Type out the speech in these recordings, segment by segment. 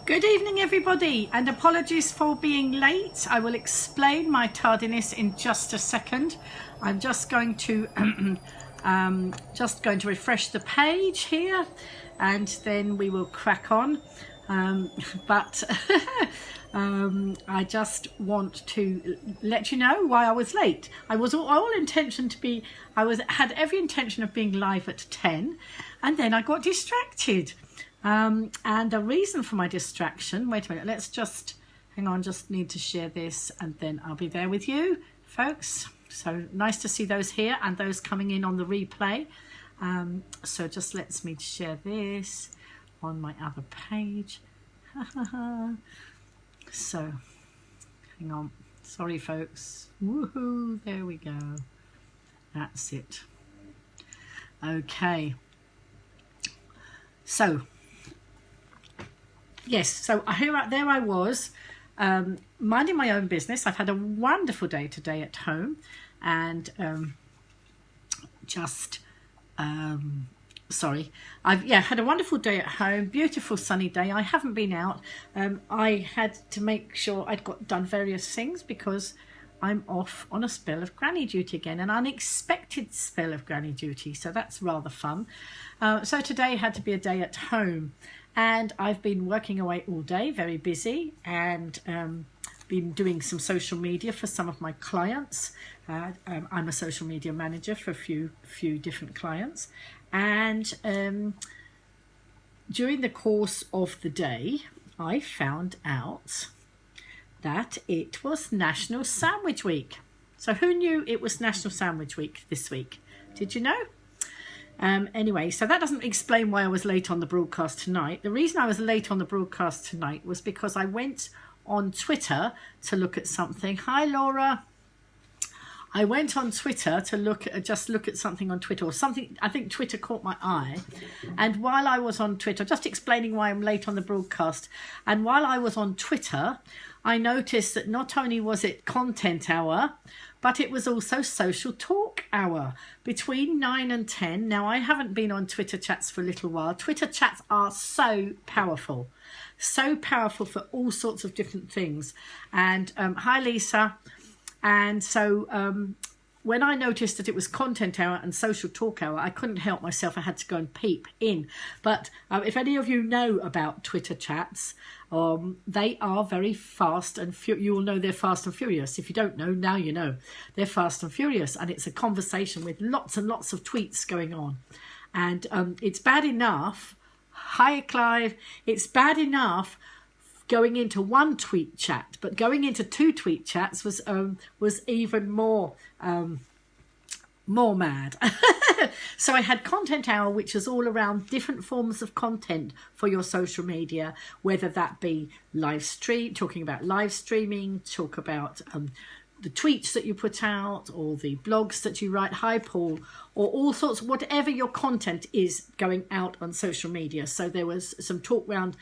Good evening everybody, and apologies for being late. I will explain my tardiness in just a second. I'm just going to refresh the page here, and then we will crack on. I just want to let you know why I was late. I was had every intention of being live at 10, and then I got distracted. And the reason for my distraction, wait a minute, let's just hang on, just need to share this and then I'll be there with you folks. So nice to see those here and those coming in on the replay. So just lets me share this on my other page. So hang on, sorry folks. Woohoo, there we go. That's it. Okay, so yes, so there I was, minding my own business. I've had a wonderful day today at home, and I've had a wonderful day at home, beautiful sunny day. I haven't been out. I had to make sure I'd got done various things because I'm off on a spell of granny duty again, an unexpected spell of granny duty, so that's rather fun. So today had to be a day at home, and I've been working away all day, very busy, and been doing some social media for some of my clients. I'm a social media manager for a few different clients, and during the course of the day I found out that it was National Sandwich Week. So who knew it was National Sandwich Week this week? Did you know? Anyway, so that doesn't explain why I was late on the broadcast tonight. The reason I was late on the broadcast tonight was because I went on Twitter to look at something. Hi, Laura. I went on Twitter to look at something on Twitter, or something. I think Twitter caught my eye. And while I was on Twitter, just explaining why I'm late on the broadcast, and while I was on Twitter, I noticed that not only was it content hour, but it was also social talk hour between 9 and 10. Now, I haven't been on Twitter chats for a little while. Twitter chats are so powerful for all sorts of different things. And hi, Lisa. And so when I noticed that it was content hour and social talk hour, I couldn't help myself. I had to go and peep in. But if any of you know about Twitter chats, they are very fast and you will know they're fast and furious. If you don't know, now you know. They're fast and furious, and it's a conversation with lots and lots of tweets going on. And it's bad enough. Hi, Clive. It's bad enough going into one tweet chat, but going into two tweet chats was even more mad. So I had content hour, which is all around different forms of content for your social media, whether that be talking about live streaming, talk about the tweets that you put out, or the blogs that you write. Hi, Paul. Or all sorts, whatever your content is going out on social media. So there was some talk around,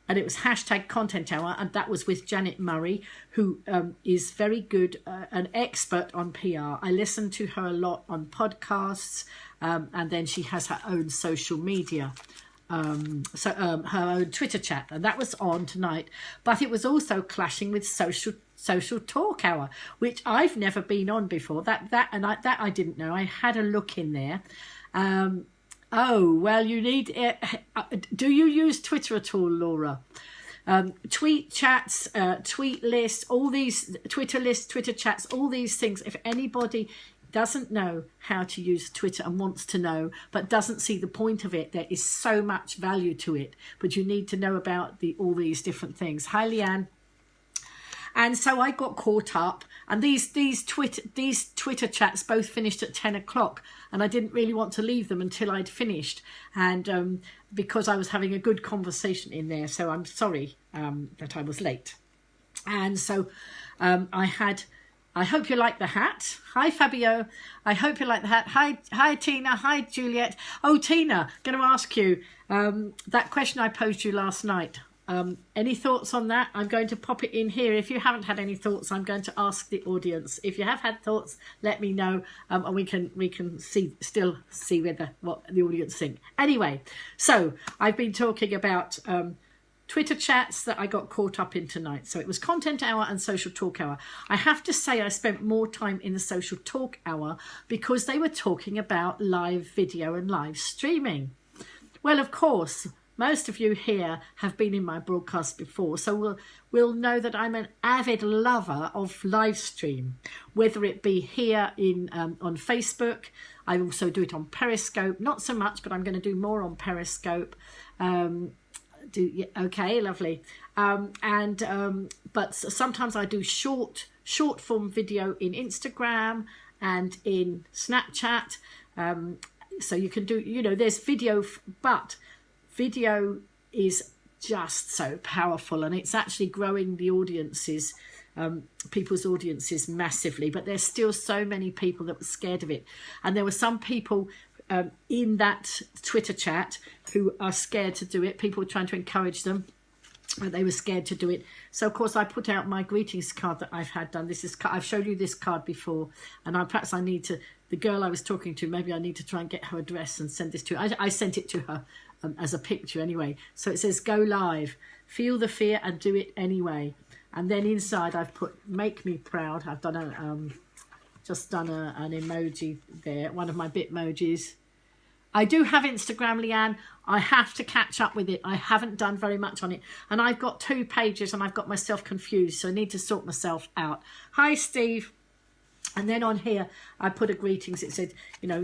and it was hashtag content hour, and that was with Janet Murray, who is very good, an expert on PR. I listen to her a lot on podcasts, and then she has her own social media, her own Twitter chat, and that was on tonight. But it was also clashing with social talk hour, which I've never been on before. That I didn't know. I had a look in there. Oh, well, you need it. Do you use Twitter at all, Laura? Tweet chats, tweet lists, all these Twitter lists, Twitter chats, all these things. If anybody doesn't know how to use Twitter and wants to know, but doesn't see the point of it, there is so much value to it. But you need to know about all these different things. Hi, Leanne. And so I got caught up, and these Twitter chats both finished at 10 o'clock, and I didn't really want to leave them until I'd finished, and because I was having a good conversation in there. So I'm sorry that I was late. And so I hope you like the hat. Hi, Fabio. I hope you like the hat. Hi, Tina. Hi, Juliet. Oh, Tina, going to ask you that question I posed you last night. Any thoughts on that? I'm going to pop it in here. If you haven't had any thoughts, I'm going to ask the audience. If you have had thoughts, let me know, and we can still see what the audience think. Anyway, so I've been talking about Twitter chats that I got caught up in tonight. So it was Content Hour and Social Talk Hour. I have to say I spent more time in the Social Talk Hour because they were talking about live video and live streaming. Well, of course, most of you here have been in my broadcast before, so we'll know that I'm an avid lover of live stream, whether it be here on Facebook. I also do it on Periscope, not so much, but I'm going to do more on Periscope. Okay, lovely. But sometimes I do short form video in Instagram and in Snapchat. So you can do, there's video, but video is just so powerful, and it's actually growing the audiences, people's audiences massively. But there's still so many people that were scared of it, and there were some people in that Twitter chat who are scared to do it. People were trying to encourage them, but they were scared to do it. So of course I put out my greetings card that I've had done. I've showed you this card before, and perhaps I need to, the girl I was talking to, maybe I need to try and get her address and send this to her. I sent it to her as a picture anyway. So it says, go live, feel the fear and do it anyway. And then inside I've put, make me proud. I've done an emoji there, one of my Bitmojis. I do have Instagram, Leanne. I have to catch up with it. I haven't done very much on it. And I've got 2 pages and I've got myself confused. So I need to sort myself out. Hi, Steve. And then on here, I put a greetings. It said,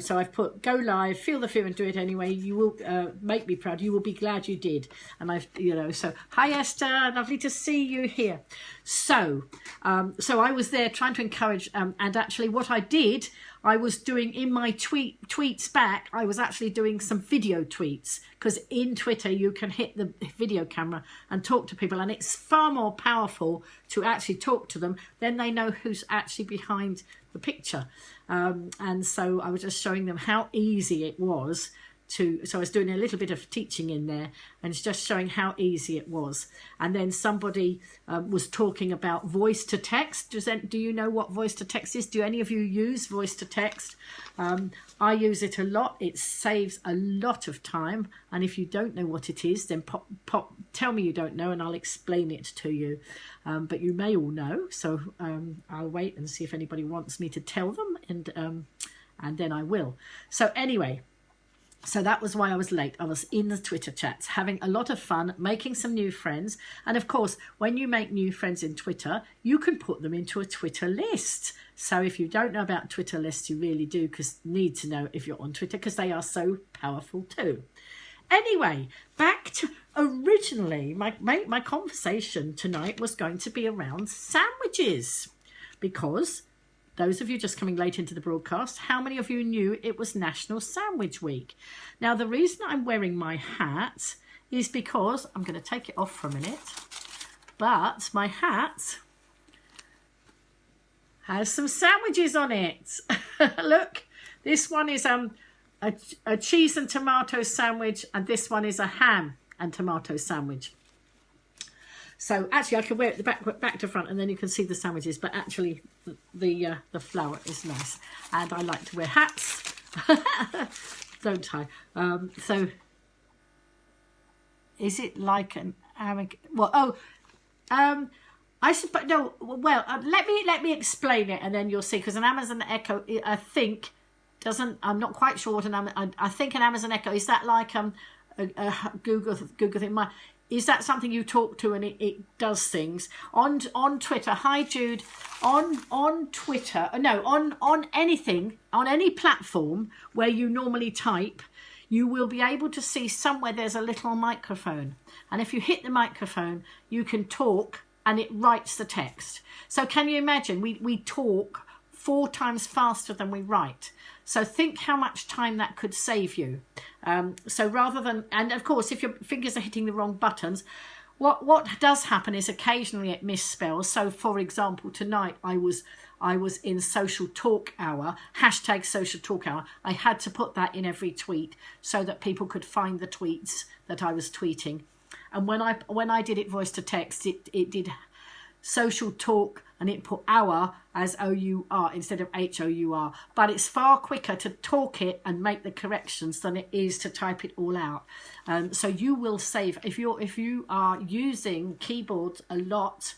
so I've put, go live, feel the fear and do it anyway. You will make me proud. You will be glad you did. And I've, so hi, Esther. Lovely to see you here. So I was there trying to encourage, and actually what I did, I was doing in my tweets back, I was actually doing some video tweets, because in Twitter you can hit the video camera and talk to people, and it's far more powerful to actually talk to them. Then they know who's actually behind the picture. And so I was just showing them how easy it was so I was doing a little bit of teaching in there, and it's just showing how easy it was. And then somebody was talking about voice to text. Do you know what voice to text is? Do any of you use voice to text? I use it a lot. It saves a lot of time. And if you don't know what it is, then tell me you don't know and I'll explain it to you. But you may all know. So I'll wait and see if anybody wants me to tell them, and then I will. So anyway, so that was why I was late. I was in the Twitter chats, having a lot of fun, making some new friends. And of course, when you make new friends in Twitter, you can put them into a Twitter list. So if you don't know about Twitter lists, you really do need to know if you're on Twitter, because they are so powerful too. Anyway, back to originally, my conversation tonight was going to be around sandwiches, because those of you just coming late into the broadcast, how many of you knew it was National Sandwich Week? Now, the reason I'm wearing my hat is because, I'm going to take it off for a minute, but my hat has some sandwiches on it. Look, this one is a cheese and tomato sandwich, and this one is a ham and tomato sandwich. So actually I can wear it back to front, and then you can see the sandwiches, but actually the flower is nice, and I like to wear hats, don't I? So is it like an well, I suppose, no, well, let me explain it, and then you'll see, because an Amazon Echo, I think, doesn't, I'm not quite sure what I think an Amazon Echo, is that like a Google thing? Is that something you talk to and it does things on Twitter? Hi Jude, on Twitter, no, on anything, on any platform where you normally type, you will be able to see somewhere there's a little microphone, and if you hit the microphone, you can talk and it writes the text. So can you imagine, we talk 4 times faster than we write. So think how much time that could save you. So rather than, and of course, if your fingers are hitting the wrong buttons, what does happen is occasionally it misspells. So for example, tonight I was in Social Talk Hour, hashtag Social Talk Hour. I had to put that in every tweet so that people could find the tweets that I was tweeting. And when I did it voice to text, it did social talk, and it put hour as O-U-R instead of H-O-U-R. But it's far quicker to talk it and make the corrections than it is to type it all out. So you will save. If you are using keyboards a lot,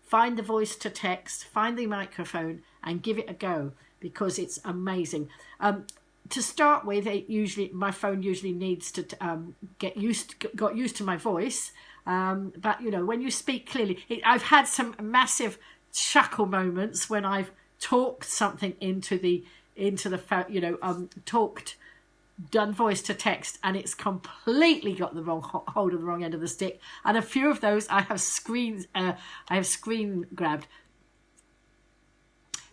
find the voice to text, find the microphone, and give it a go, because it's amazing. To start with, my phone usually needs to got used to my voice. But you know, when you speak clearly, I've had some massive chuckle moments when I've talked something into the phone, you know, done voice to text, and it's completely got the wrong hold of the wrong end of the stick. And a few of those I have screen grabbed.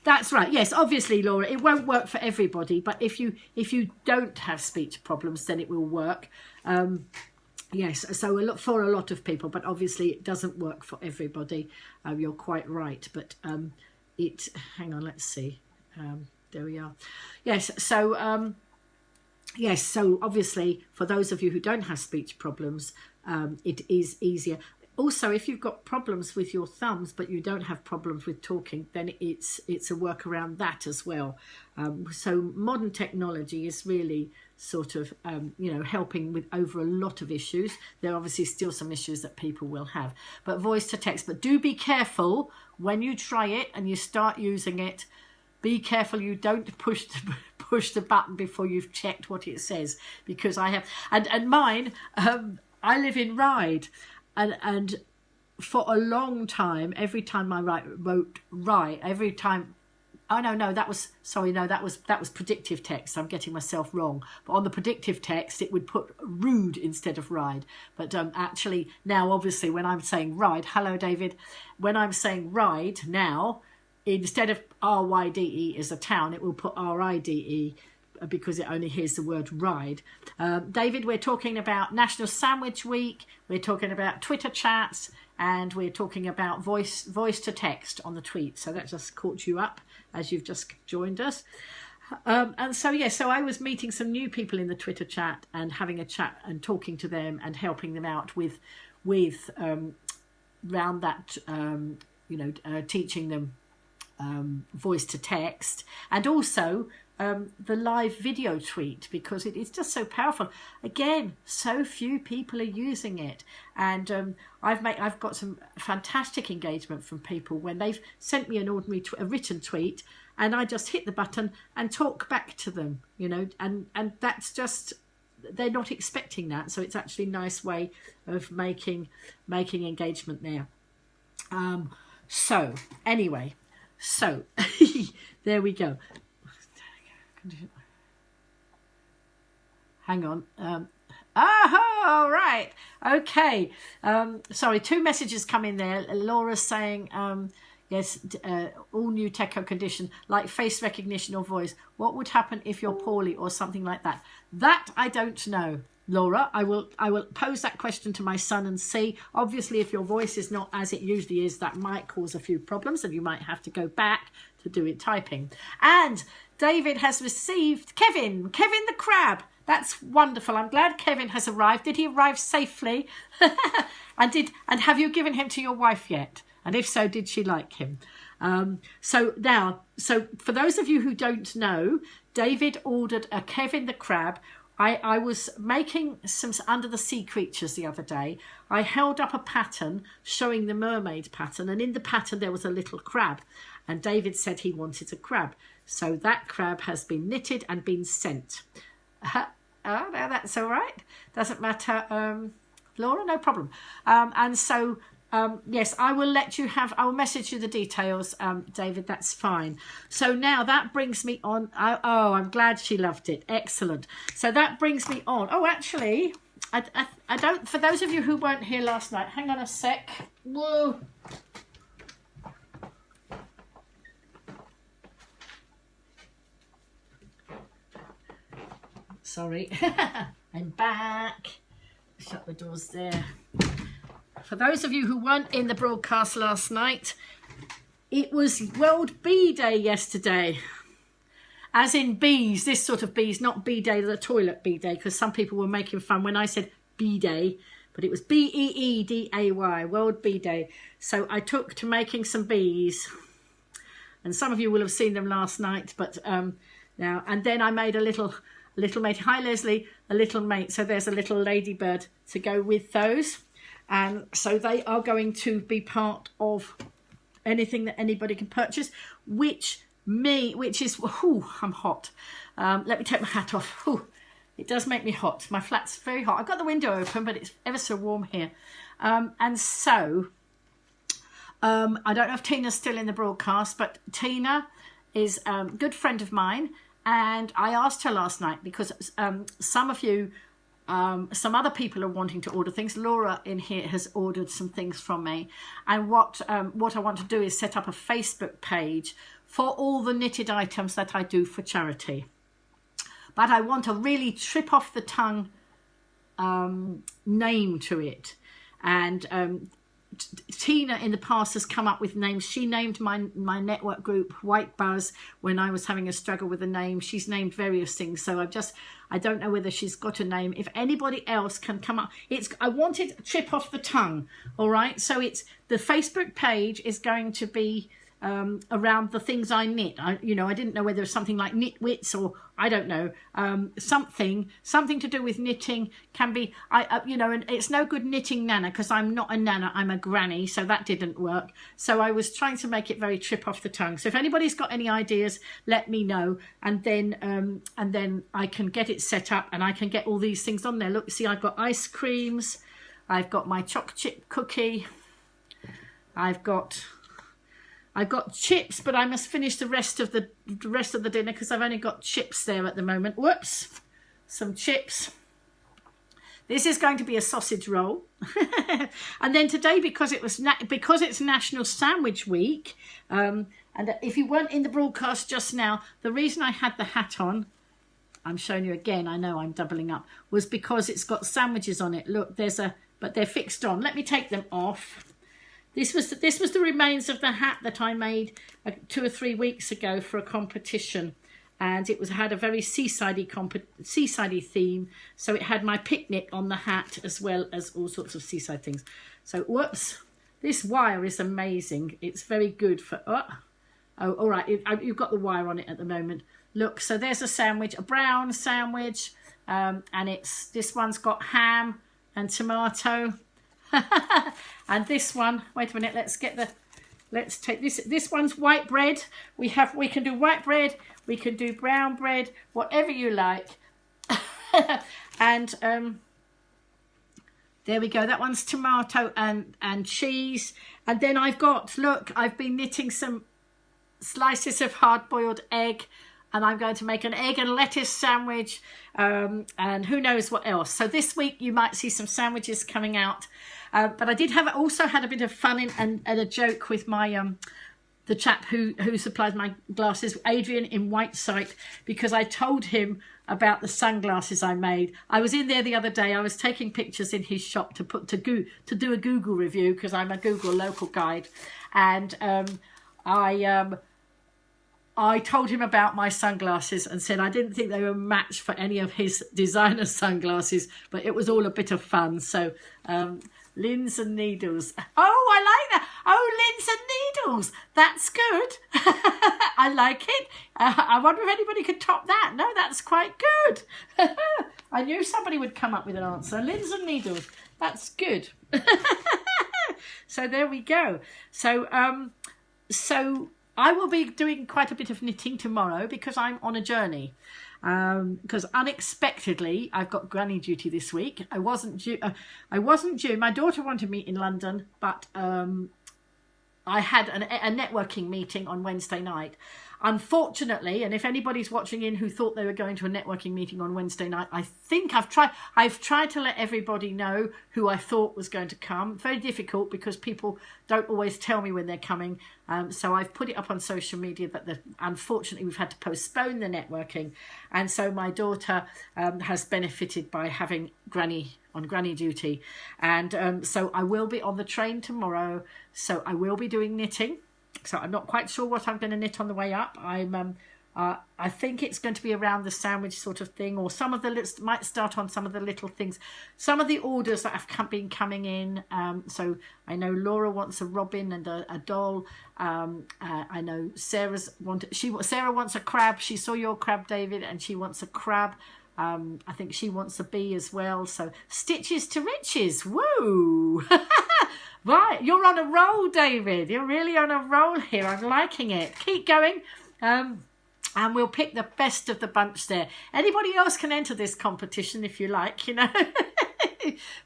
That's right. Yes, obviously, Laura, it won't work for everybody, but if you don't have speech problems, then it will work. Yes, so for a lot of people, but obviously it doesn't work for everybody. You're quite right, but hang on, let's see. There we are. Yes, so so obviously for those of you who don't have speech problems, it is easier. Also, if you've got problems with your thumbs but you don't have problems with talking, then it's a work around that as well. So modern technology is really sort of helping with over a lot of issues. There are obviously still some issues that people will have, but voice to text. But do be careful when you try it and you start using it. Be careful you don't push the button before you've checked what it says, because I have and mine. I live in Ryde. And for a long time, every time I wrote right, every time, that was predictive text. I'm getting myself wrong. But on the predictive text, it would put rude instead of ride. But actually now, obviously, when I'm saying ride, hello, David, when I'm saying ride now, instead of R-Y-D-E as a town, it will put R-I-D-E, because it only hears the word ride. David, we're talking about National Sandwich Week, we're talking about Twitter chats, and we're talking about voice to text on the tweet. So that just caught you up as you've just joined us. And so I was meeting some new people in the Twitter chat and having a chat and talking to them and helping them out with around that, teaching them voice to text, and also the live video tweet, because it is just so powerful. Again, so few people are using it, and I've got some fantastic engagement from people when they've sent me a written tweet, and I just hit the button and talk back to them, and that's just, they're not expecting that, so it's actually a nice way of making engagement there. So anyway, there we go. Hang on. All right. Okay. Sorry, two messages come in there. Laura's saying, yes, all new techo condition like face recognition or voice. What would happen if you're poorly or something like that? That I don't know, Laura. I will pose that question to my son and see. Obviously, if your voice is not as it usually is, that might cause a few problems, and you might have to go back to do it typing. And David has received Kevin the crab. That's wonderful. I'm glad Kevin has arrived. Did he arrive safely? And have you given him to your wife yet? And if so, did she like him? So for those of you who don't know, David ordered a Kevin the crab. I was making some under the sea creatures the other day. I held up a pattern showing the mermaid pattern, and in the pattern there was a little crab, and David said he wanted a crab. So that crab has been knitted and been sent. Oh, no, that's all right. Doesn't matter, Laura, no problem. And so, yes, I will message you the details, David, that's fine. So now that brings me on. I'm glad she loved it. Excellent. So that brings me on. Oh, actually, I don't, for those of you who weren't here last night, hang on a sec. Whoa. Sorry, I'm back. Shut the doors there. For those of you who weren't in the broadcast last night, it was World Bee Day yesterday. As in bees, this sort of bees, not bee day, the toilet bee day, because some people were making fun when I said bee day. but it was BEEDAY, World Bee Day. So I took to making some bees, and some of you will have seen them last night, but now, and then I made a little mate. Hi Leslie, a little mate. So there's a little ladybird to go with those, and so they are going to be part of anything that anybody can purchase, which is, I'm hot. Let me take my hat off. It does make me hot. My flat's very hot. I've got the window open, but it's ever so warm here. And so, I don't know if Tina's still in the broadcast, but Tina is a good friend of mine. And I asked her last night because some of you, some other people are wanting to order things. Laura in here has ordered some things from me. And what I want to do is set up a Facebook page for all the knitted items that I do for charity. But I want a really trip off the tongue name to it. And Tina in the past has come up with names. She named my network group White Buzz when I was having a struggle with a name. She's named various things. So I don't know whether she's got a name. If anybody else can come up, I wanted a trip off the tongue. All right. So the Facebook page is going to be around the things I knit. I didn't know whether it's something like Knitwits or I don't know, something to do with knitting can be, and it's no good knitting Nana because I'm not a Nana, I'm a granny, so that didn't work. So I was trying to make it very trip off the tongue. So if anybody's got any ideas, let me know, and then I can get it set up and I can get all these things on there. Look, see, I've got ice creams, I've got my chocolate chip cookie, I've got chips, but I must finish the rest of the dinner because I've only got chips there at the moment. Whoops, some chips. This is going to be a sausage roll, and then today because it's National Sandwich Week, and if you weren't in the broadcast just now, the reason I had the hat on, I'm showing you again. I know I'm doubling up, was because it's got sandwiches on it. Look, but they're fixed on. Let me take them off. This was the remains of the hat that I made 2 or 3 weeks ago for a competition, and it had a very seasidey theme. So it had my picnic on the hat as well as all sorts of seaside things. So whoops, this wire is amazing. It's very good for all right. You've got the wire on it at the moment. Look, so there's a sandwich, a brown sandwich, and this one's got ham and tomato. And this one, wait a minute, let's take this one's white bread. We can do white bread, we can do brown bread, whatever you like. And there we go, that one's tomato and cheese. And then I've been knitting some slices of hard-boiled egg, and I'm going to make an egg and lettuce sandwich, and who knows what else. So this week you might see some sandwiches coming out. But I also had a bit of fun and a joke with my the chap who supplies my glasses, Adrian in Whiteside, because I told him about the sunglasses I made. I was in there the other day. I was taking pictures in his shop to do a Google review because I'm a Google local guide, and I told him about my sunglasses and said I didn't think they were matched for any of his designer sunglasses, but it was all a bit of fun. So Lins and Needles. Oh, I like that. Oh, Lins and Needles. That's good. I like it. I wonder if anybody could top that. No, that's quite good. I knew somebody would come up with an answer. Lins and Needles. That's good. So there we go. So I will be doing quite a bit of knitting tomorrow because I'm on a journey. Because unexpectedly I've got granny duty this week. I wasn't due. My daughter wanted me in London, but I had a networking meeting on Wednesday night. Unfortunately, and if anybody's watching in who thought they were going to a networking meeting on Wednesday night, I think I've tried to let everybody know who I thought was going to come. Very difficult because people don't always tell me when they're coming. So I've put it up on social media, but unfortunately we've had to postpone the networking. And so my daughter has benefited by having granny on granny duty. And so I will be on the train tomorrow. So I will be doing knitting. So I'm not quite sure what I'm going to knit on the way up. I'm I think it's going to be around the sandwich sort of thing, or some of the might start on some of the little things. Some of the orders that have been coming in. So I know Laura wants a robin and a doll. I know Sarah wants a crab. She saw your crab, David, and she wants a crab. I think she wants a bee as well. So stitches to riches. Woo! Right, you're on a roll, David. You're really on a roll here. I'm liking it. Keep going. And we'll pick the best of the bunch there. Anybody else can enter this competition if you like, you know.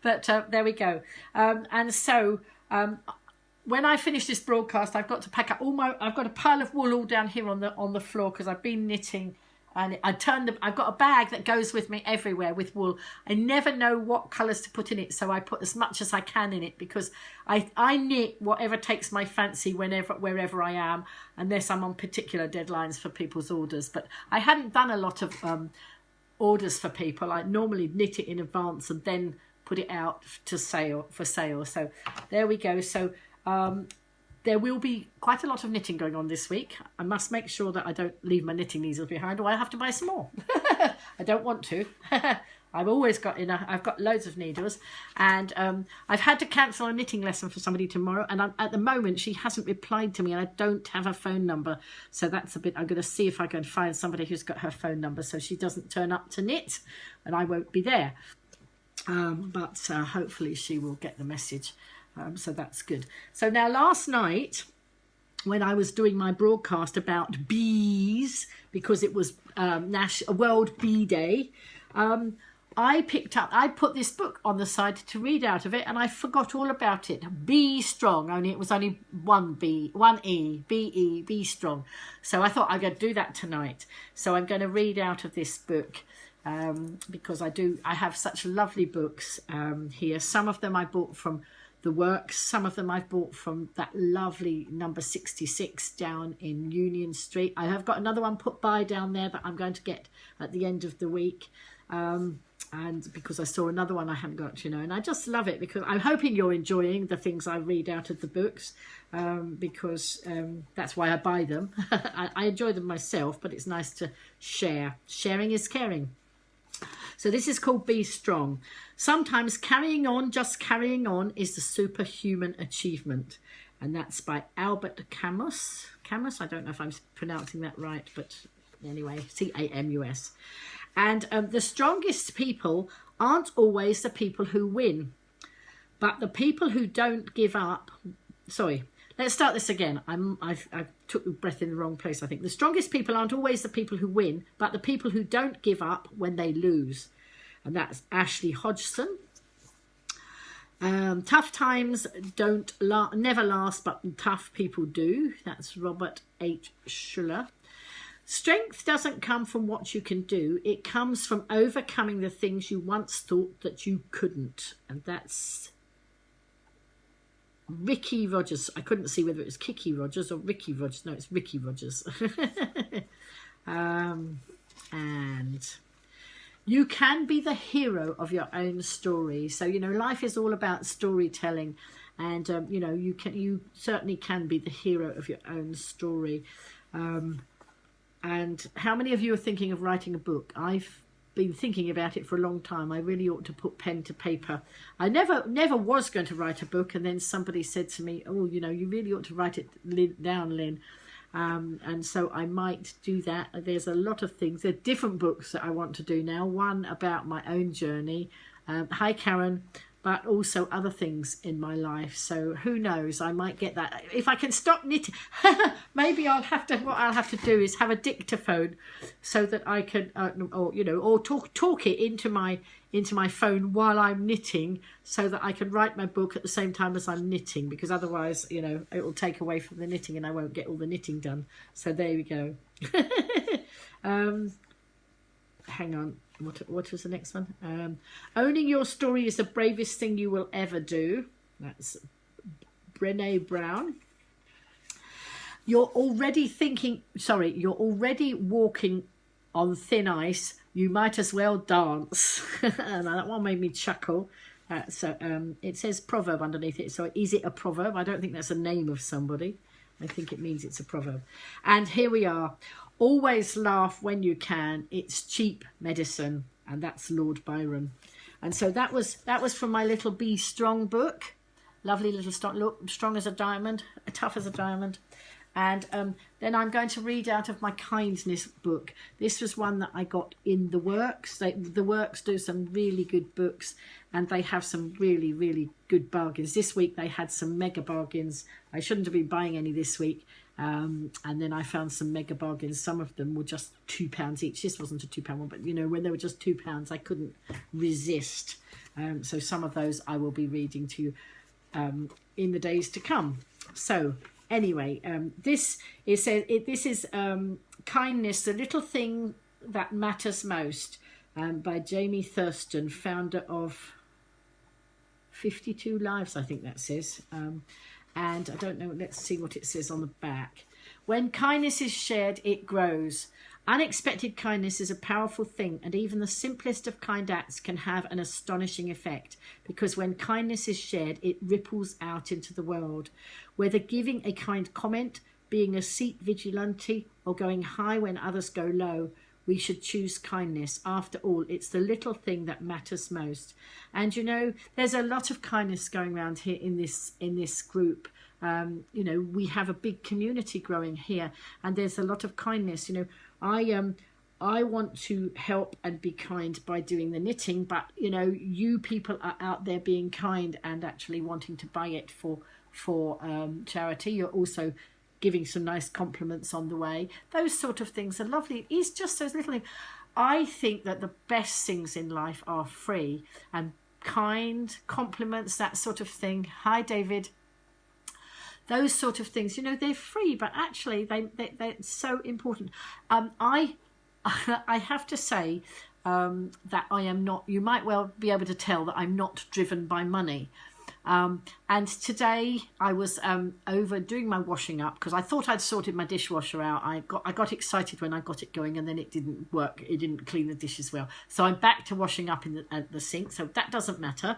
But there we go. And so when I finish this broadcast, I've got to pack up I've got a pile of wool all down here on the floor because I've been knitting. And I've got a bag that goes with me everywhere with wool. I never know what colours to put in it, so I put as much as I can in it because I knit whatever takes my fancy wherever I am, unless I'm on particular deadlines for people's orders. But I hadn't done a lot of orders for people. I normally knit it in advance and then put it out for sale. So there we go. So there will be quite a lot of knitting going on this week. I must make sure that I don't leave my knitting needles behind, or I have to buy some more. I don't want to. I've always got enough. I've got loads of needles, and I've had to cancel a knitting lesson for somebody tomorrow. And at the moment, she hasn't replied to me, and I don't have her phone number. So that's a bit. I'm going to see if I can find somebody who's got her phone number, so she doesn't turn up to knit, and I won't be there. But hopefully, she will get the message. So that's good. So now last night, when I was doing my broadcast about bees, because it was World Bee Day, I put this book on the side to read out of it, and I forgot all about it. Be Strong. It was only one E, B-E, Be Strong. So I thought I'm going to do that tonight. So I'm going to read out of this book. Because I have such lovely books here. Some of them I bought from The Works. Some of them I've bought from that lovely number 66 down in Union Street. I have got another one put by down there that I'm going to get at the end of the week. And because I saw another one I haven't got, you know, and I just love it because I'm hoping you're enjoying the things I read out of the books, because that's why I buy them. I enjoy them myself, but it's nice to share. Sharing is caring. So this is called Be Strong. Sometimes just carrying on is the superhuman achievement. And that's by Albert Camus. Camus, I don't know if I'm pronouncing that right, but anyway, C-A-M-U-S. And the strongest people aren't always the people who win, but the people who don't give up. Sorry, let's start this again. I took the breath in the wrong place, I think. The strongest people aren't always the people who win, but the people who don't give up when they lose. And that's Ashley Hodgson. Tough times never last, but tough people do. That's Robert H. Schuller. Strength doesn't come from what you can do. It comes from overcoming the things you once thought that you couldn't. And that's Ricky Rogers. I couldn't see whether it was Kiki Rogers or Ricky Rogers. No, it's Ricky Rogers. And you can be the hero of your own story. So, you know, life is all about storytelling. And, you know, you certainly can be the hero of your own story. And how many of you are thinking of writing a book? I've been thinking about it for a long time. I really ought to put pen to paper. I never was going to write a book, and then somebody said to me, oh, you know, you really ought to write it down, Lynn. And so I might do that. There's a lot of things. There are different books that I want to do now. One about my own journey. Hi, Karen. But also other things in my life. So who knows? I might get that. If I can stop knitting, maybe what I'll have to do is have a dictaphone so that I can, or talk it into my phone while I'm knitting, so that I can write my book at the same time as I'm knitting. Because otherwise, you know, it will take away from the knitting, and I won't get all the knitting done. So there we go. Hang on. What was the next one? Owning your story is the bravest thing you will ever do. That's Brené Brown. You're already walking on thin ice. You might as well dance. And that one made me chuckle. So it says proverb underneath it. So is it a proverb? I don't think that's a name of somebody. I think it means it's a proverb. And here we are. Always laugh when you can. It's cheap medicine. And that's Lord Byron. And so that was from my little Be Strong book. Lovely little strong as a diamond, tough as a diamond. And then I'm going to read out of my kindness book. This was one that I got in The Works. The Works do some really good books, and they have some really, really good bargains. This week they had some mega bargains. I shouldn't have been buying any this week. And then I found some mega bargains. Some of them were just £2 each. This wasn't a £2 one, but you know, when they were just £2, I couldn't resist. So some of those I will be reading to you in the days to come. So anyway, this is Kindness, the Little Thing That Matters Most, by Jamie Thurston, founder of 52 Lives, I think that says. And I don't know, let's see what it says on the back. When kindness is shared, it grows. Unexpected kindness is a powerful thing, and even the simplest of kind acts can have an astonishing effect, because when kindness is shared, it ripples out into the world. Whether giving a kind comment, being a seat vigilante, or going high when others go low, we should choose kindness. After all, it's the little thing that matters most. And you know, there's a lot of kindness going around here in this group. You know, we have a big community growing here, and there's a lot of kindness. You know, I want to help and be kind by doing the knitting, but you know, you people are out there being kind and actually wanting to buy it for charity. You're also giving some nice compliments on the way. Those sort of things are lovely. It's just those little things. I think that the best things in life are free, and kind compliments, that sort of thing. Hi, David. Those sort of things, you know, they're free, but actually they're so important. I have to say that I am not, you might well be able to tell that I'm not driven by money. And today I was over doing my washing up because I thought I'd sorted my dishwasher out. I got excited when I got it going, and then it didn't work. It didn't clean the dishes well. So I'm back to washing up in the sink. So that doesn't matter.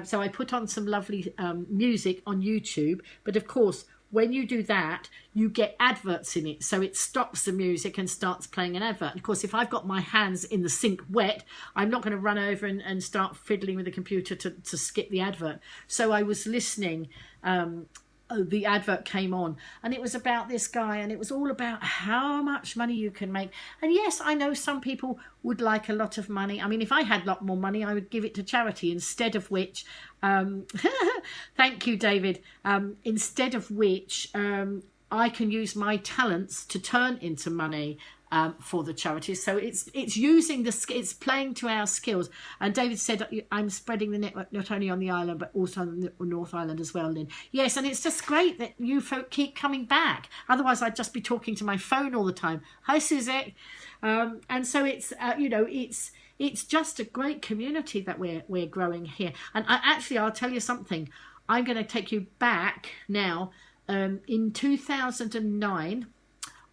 So I put on some lovely music on YouTube. But of course, when you do that, you get adverts in it. So it stops the music and starts playing an advert. And of course, if I've got my hands in the sink wet, I'm not going to run over and start fiddling with the computer to skip the advert. So I was listening. The advert came on, and it was about this guy, and it was all about how much money you can make. And yes, I know some people would like a lot of money. I mean, if I had a lot more money, I would give it to charity, instead of which thank you, David, instead of which I can use my talents to turn into money for the charities. So it's using it's playing to our skills. And David said, I'm spreading the network not only on the island but also on the North Island as well, Lynn. Yes, and it's just great that you folk keep coming back. Otherwise I'd just be talking to my phone all the time. Hi, Suzette. And so it's you know, it's just a great community that we're growing here. And I'll tell you something. I'm going to take you back now. In 2009,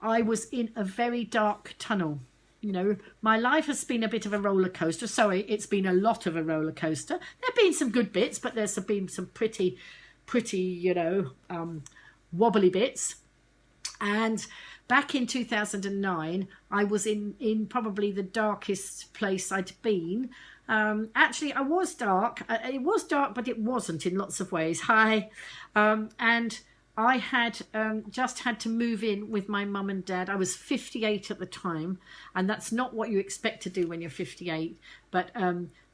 I was in a very dark tunnel. You know, my life has been a bit of a roller coaster. Sorry, it's been a lot of a roller coaster. There have been some good bits, but there's been some pretty, you know, wobbly bits. And back in 2009, I was in probably the darkest place I'd been. Actually, I was dark. It was dark, but it wasn't in lots of ways. Hi. And I had just had to move in with my mum and dad. I was 58 at the time, and that's not what you expect to do when you're 58. But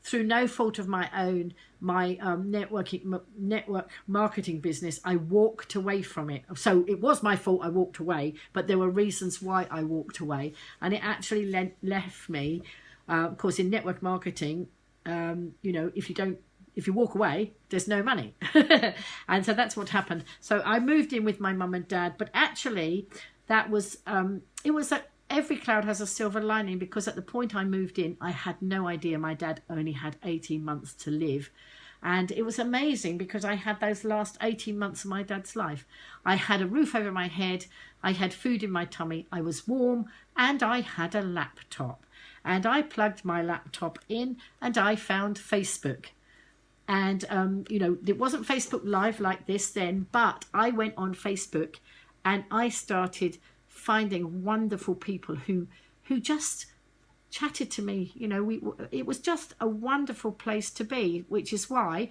through no fault of my own, my network marketing business, I walked away from it. So it was my fault I walked away, but there were reasons why I walked away. And it actually left me, of course, in network marketing, you know, if you walk away, there's no money. And so that's what happened. So I moved in with my mum and dad, but actually that was, it was that every cloud has a silver lining, because at the point I moved in, I had no idea my dad only had 18 months to live. And it was amazing because I had those last 18 months of my dad's life. I had a roof over my head. I had food in my tummy. I was warm, and I had a laptop. And I plugged my laptop in, and I found Facebook. And, you know, it wasn't Facebook Live like this then, but I went on Facebook and I started finding wonderful people who just chatted to me. You know, it was just a wonderful place to be, which is why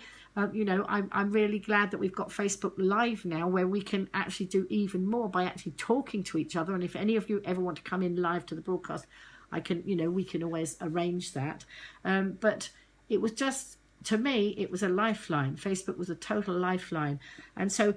you know, I'm really glad that we've got Facebook Live now, where we can actually do even more by actually talking to each other. And if any of you ever want to come in live to the broadcast, I can, you know, we can always arrange that. But it was just, to me, it was a lifeline. Facebook was a total lifeline. And so,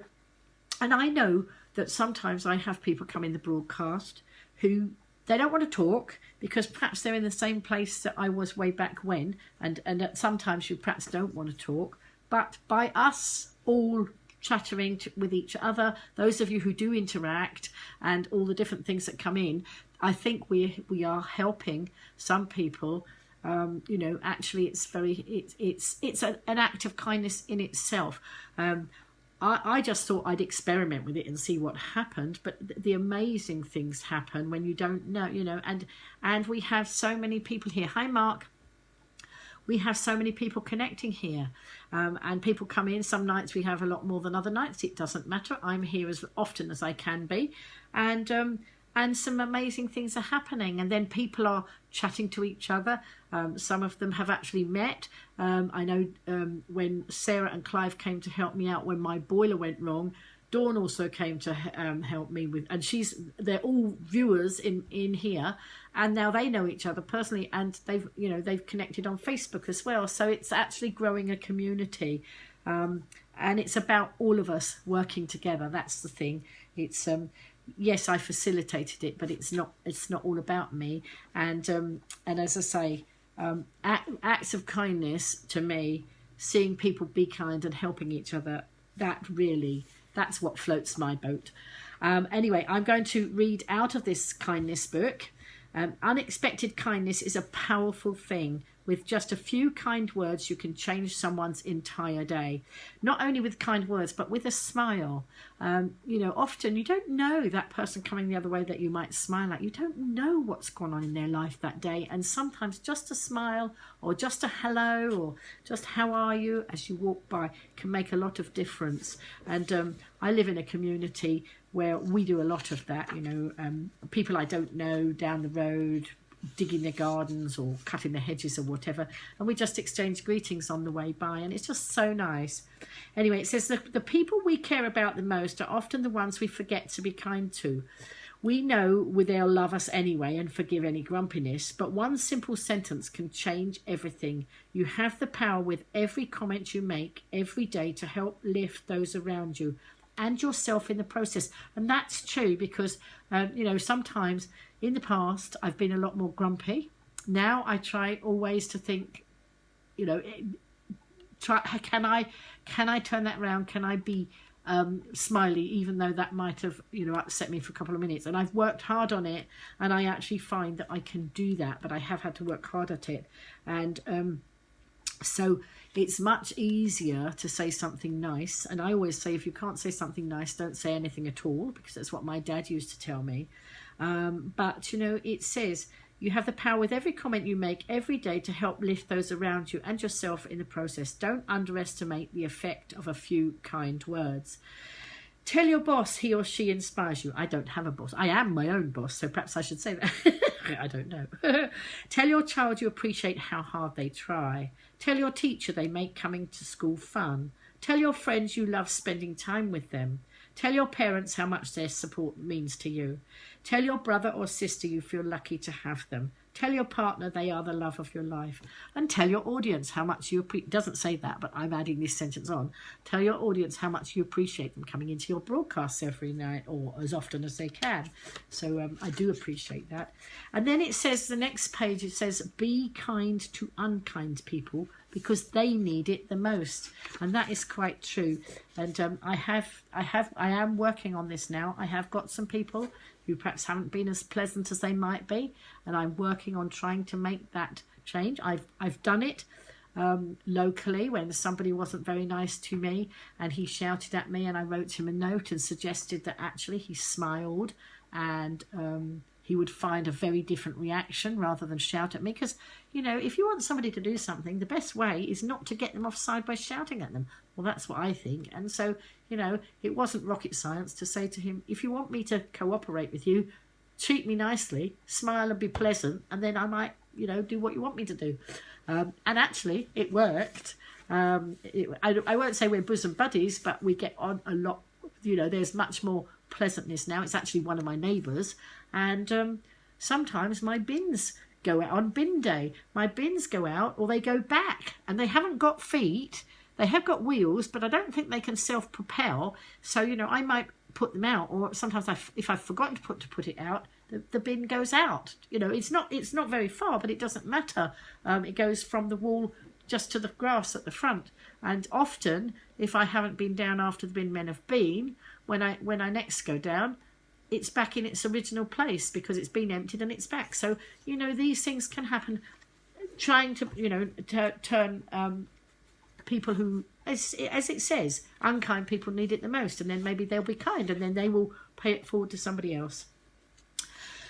and I know that sometimes I have people come in the broadcast who, they don't want to talk because perhaps they're in the same place that I was way back when, and sometimes you perhaps don't want to talk. But by us all chattering with each other, those of you who do interact and all the different things that come in, I think we are helping some people. You know, actually, it's an act of kindness in itself. I just thought I'd experiment with it and see what happened, but the amazing things happen when you don't know, you know, and we have so many people here. Hi, Mark. We have so many people connecting here, and people come in. Some nights we have a lot more than other nights. It doesn't matter. I'm here as often as I can be, and some amazing things are happening. And then people are chatting to each other. Some of them have actually met. I know when Sarah and Clive came to help me out when my boiler went wrong, Dawn also came to help me with, and they're all viewers in here, and now they know each other personally, and they've connected on Facebook as well. So it's actually growing a community, and it's about all of us working together. That's the thing. It's yes, I facilitated it, but it's not all about me. And as I say, acts of kindness to me, seeing people be kind and helping each other, that's what floats my boat. Anyway, I'm going to read out of this kindness book. Unexpected kindness is a powerful thing. With just a few kind words, you can change someone's entire day. Not only with kind words, but with a smile. You know, often you don't know that person coming the other way that you might smile at. You don't know what's gone on in their life that day. And sometimes just a smile or just a hello or just how are you as you walk by can make a lot of difference. And I live in a community where we do a lot of that. You know, people I don't know down the road, digging their gardens or cutting the hedges or whatever, and we just exchange greetings on the way by, and it's just so nice. Anyway, it says the people we care about the most are often the ones we forget to be kind to. We know they'll love us anyway and forgive any grumpiness, but one simple sentence can change everything. You have the power with every comment you make every day to help lift those around you and yourself in the process. And that's true because you know, sometimes in the past, I've been a lot more grumpy. Now I try always to think, you know, can I turn that around? Can I be smiley, even though that might have, you know, upset me for a couple of minutes? And I've worked hard on it, and I actually find that I can do that, but I have had to work hard at it. And so it's much easier to say something nice. And I always say, if you can't say something nice, don't say anything at all, because that's what my dad used to tell me. But, you know, it says you have the power with every comment you make every day to help lift those around you and yourself in the process. Don't underestimate the effect of a few kind words. Tell your boss he or she inspires you. I don't have a boss. I am my own boss, so perhaps I should say that. I don't know. Tell your child you appreciate how hard they try. Tell your teacher they make coming to school fun. Tell your friends you love spending time with them. Tell your parents how much their support means to you. Tell your brother or sister you feel lucky to have them. Tell your partner they are the love of your life. And tell your audience how much you appreciate. It doesn't say that, but I'm adding this sentence on. Tell your audience how much you appreciate them coming into your broadcasts every night or as often as they can. So I do appreciate that. And then it says, the next page, it says, be kind to unkind people because they need it the most. And that is quite true. And I am working on this now. I have got some people who perhaps haven't been as pleasant as they might be, and I'm working on trying to make that change. I've done it locally when somebody wasn't very nice to me and he shouted at me, and I wrote him a note and suggested that actually he smiled and he would find a very different reaction rather than shout at me. Because, you know, if you want somebody to do something, the best way is not to get them offside by shouting at them. Well, that's what I think. And so, you know, it wasn't rocket science to say to him, if you want me to cooperate with you, treat me nicely, smile and be pleasant, and then I might, you know, do what you want me to do. And actually, it worked. I won't say we're bosom buddies, but we get on a lot. You know, there's much more pleasantness now. It's actually one of my neighbours. And sometimes my bins go out on bin day. My bins go out or they go back, and they haven't got feet. They have got wheels, but I don't think they can self-propel. So, you know, I might put them out, or sometimes if I've forgotten to put it out, the bin goes out. You know, it's not very far, but it doesn't matter. It goes from the wall just to the grass at the front. And often, if I haven't been down after the bin men have been, when I next go down, it's back in its original place because it's been emptied and it's back. So, you know, these things can happen. Trying to, you know, turn people who, as it says, unkind people need it the most, and then maybe they'll be kind, and then they will pay it forward to somebody else.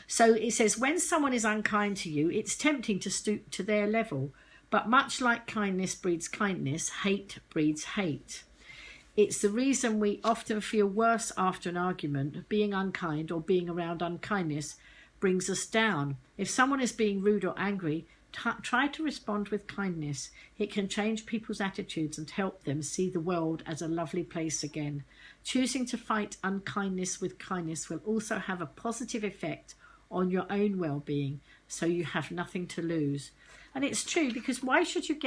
So it says, when someone is unkind to you, it's tempting to stoop to their level. But much like kindness breeds kindness, hate breeds hate. It's the reason we often feel worse after an argument. Being unkind or being around unkindness brings us down. If someone is being rude or angry, try to respond with kindness. It can change people's attitudes and help them see the world as a lovely place again. Choosing to fight unkindness with kindness will also have a positive effect on your own well-being, so you have nothing to lose. And it's true, because why should you,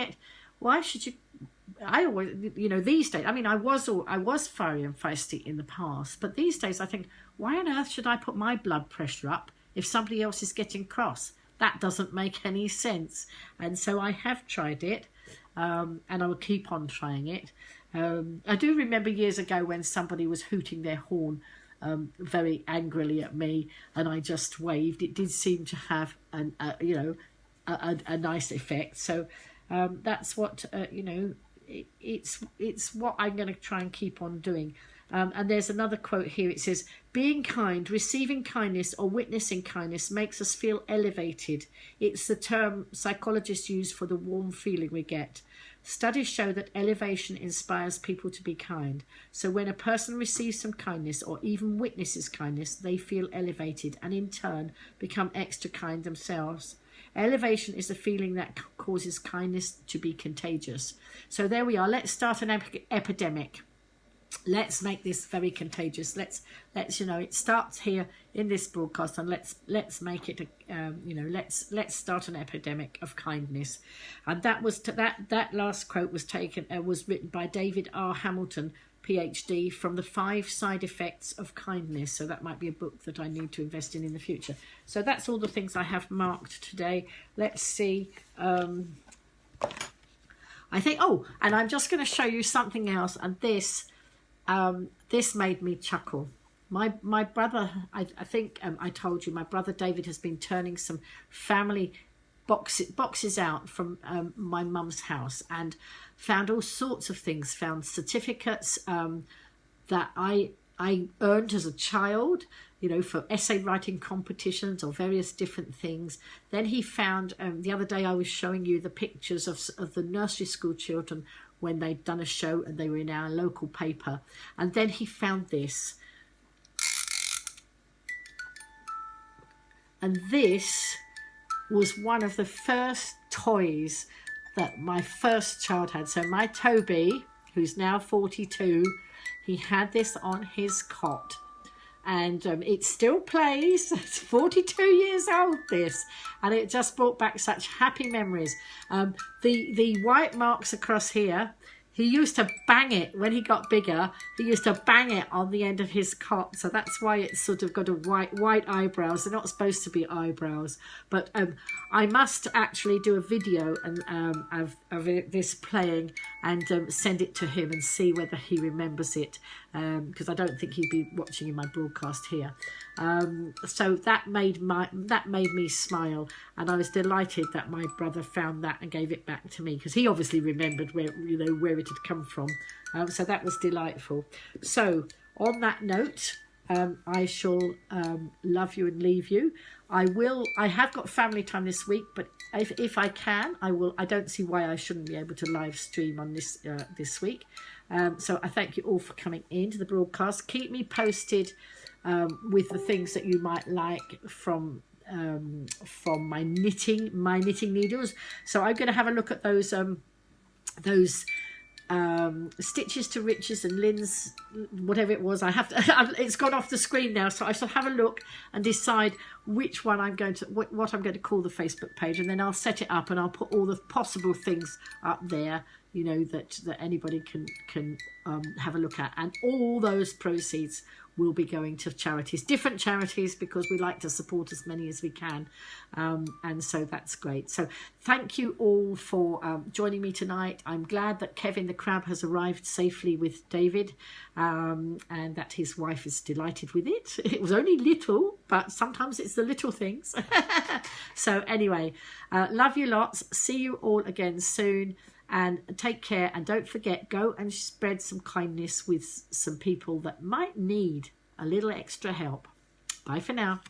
I always, you know, these days, I mean, I was fiery and feisty in the past, but these days I think, why on earth should I put my blood pressure up if somebody else is getting cross? That doesn't make any sense. And so I have tried it, and I will keep on trying it. I do remember years ago when somebody was hooting their horn very angrily at me, and I just waved. It did seem to have a nice effect. So that's what it's what I'm going to try and keep on doing. And there's another quote here. It says, being kind, receiving kindness or witnessing kindness makes us feel elevated. It's the term psychologists use for the warm feeling we get. Studies show that elevation inspires people to be kind. So when a person receives some kindness or even witnesses kindness, they feel elevated and in turn become extra kind themselves. Elevation is the feeling that causes kindness to be contagious. So there we are. Let's start an epidemic. Let's make this very contagious. Let's it starts here in this broadcast, and let's make it let's start an epidemic of kindness. And that was that last quote was written by David R. Hamilton, PhD, from The 5 Side Effects of Kindness. So that might be a book that I need to invest in the future. So that's all the things I have marked today. Let's see. I think, and I'm just going to show you something else. And this made me chuckle. My brother, I think I told you, my brother David has been turning some family boxes out from my mum's house, and found all sorts of things. Found certificates that I earned as a child, for essay writing competitions or various different things. Then he found, the other day I was showing you the pictures of the nursery school children when they'd done a show and they were in our local paper. And then he found this. And this was one of the first toys that my first child had. So my Toby, who's now 42, he had this on his cot. And it still plays. It's 42 years old, this. And it just brought back such happy memories. The white marks across here, he used to bang it when he got bigger. He used to bang it on the end of his cot. So that's why it's sort of got a white eyebrows. They're not supposed to be eyebrows. But I must actually do a video of this playing and send it to him and see whether he remembers it. Because I don't think he'd be watching in my broadcast here. So that made me smile, and I was delighted that my brother found that and gave it back to me, because he obviously remembered where it had come from. So that was delightful. So on that note, I shall love you and leave you. I have got family time this week, but if I can, I will. I don't see why I shouldn't be able to live stream on this week. So I thank you all for coming into the broadcast. Keep me posted with the things that you might like from my knitting needles. So I'm going to have a look at those Stitches to Riches and Lynn's, whatever it was. It's gone off the screen now, so I shall have a look and decide which one I'm going to what I'm going to call the Facebook page, and then I'll set it up and I'll put all the possible things up there, you know, that anybody can have a look at, and all those proceeds will be going to charities, different charities, because we like to support as many as we can, and so that's great. So thank you all for joining me tonight. I'm glad that Kevin the Crab has arrived safely with David, and that his wife is delighted with it. It was only little, but sometimes it's the little things. So anyway, love you lots. See you all again soon. And take care, and don't forget, go and spread some kindness with some people that might need a little extra help. Bye for now.